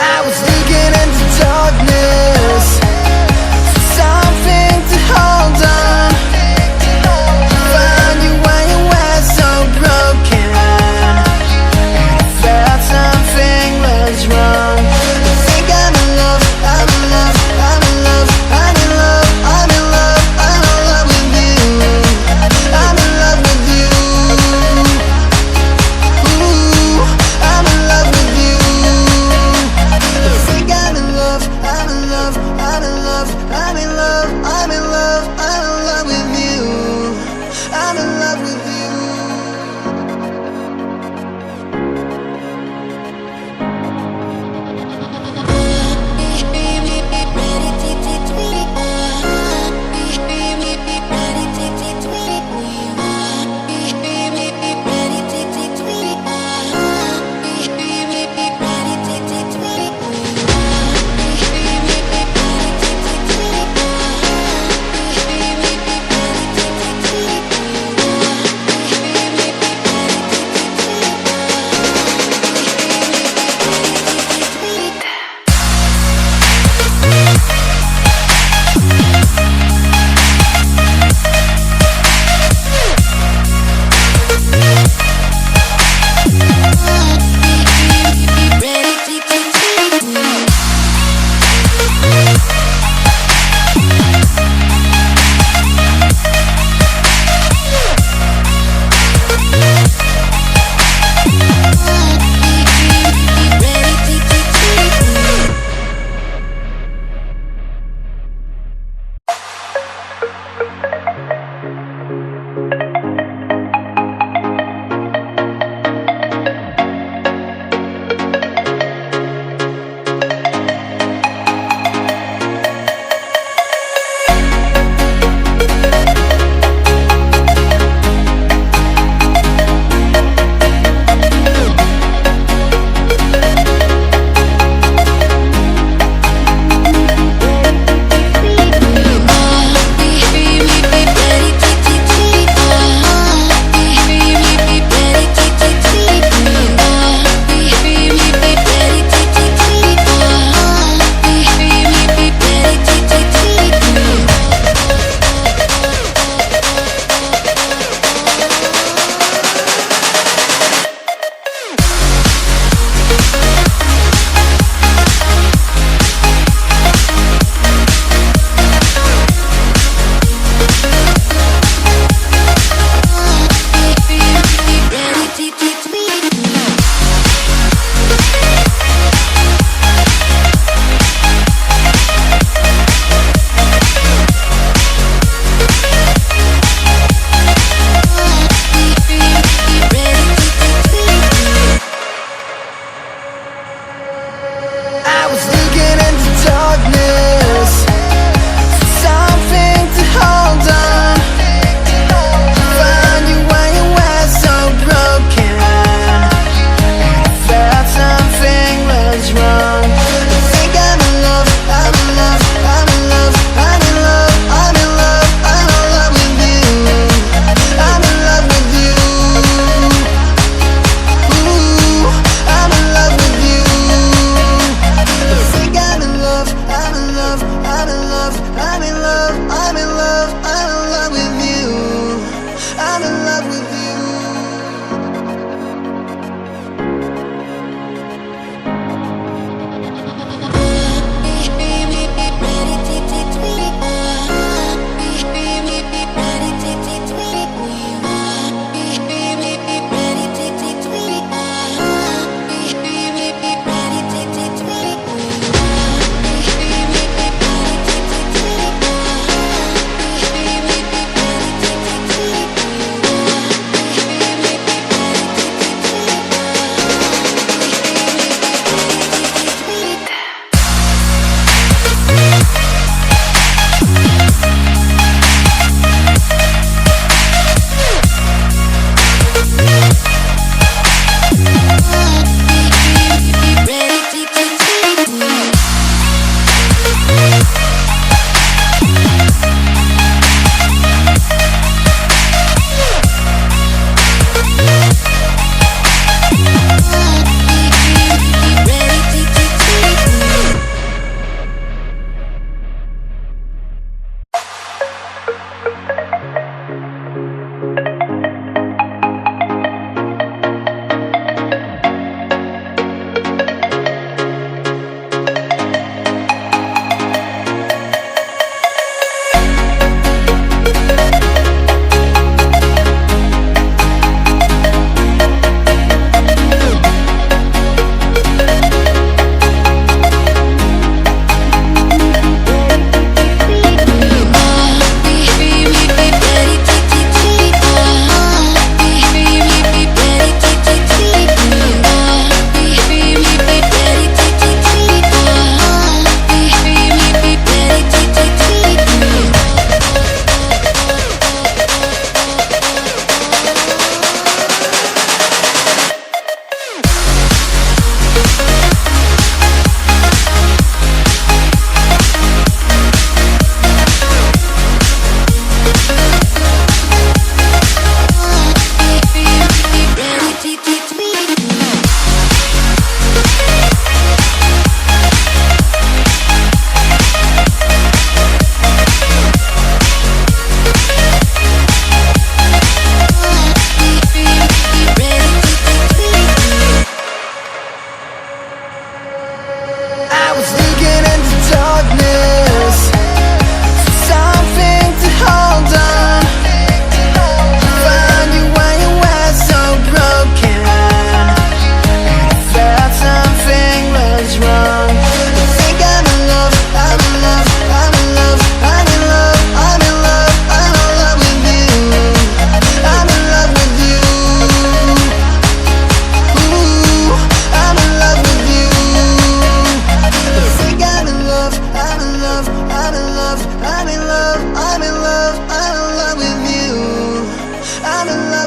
I was looking into darkness for something to hold on. Found you when you were so broken, and I felt something was wrong. I think I'm in love, I'm in love, I'm in love, I'm in love, I'm in love, I'm in love with you. I'm in love with you. Ooh, I'm in love with you. I think I'm in love, I'm in love, I'm in love, I'm in love, I'm in love, I'm in love with you. I'm in love with you. I was looking into darkness for something to hold on. Found you when you were so broken, and I felt something was wrong. I think I'm in love, I'm in love, I'm in love, I'm in love, I'm in love, I'm in love with you. I'm in love with you. Ooh, I'm in love with you. I was thinking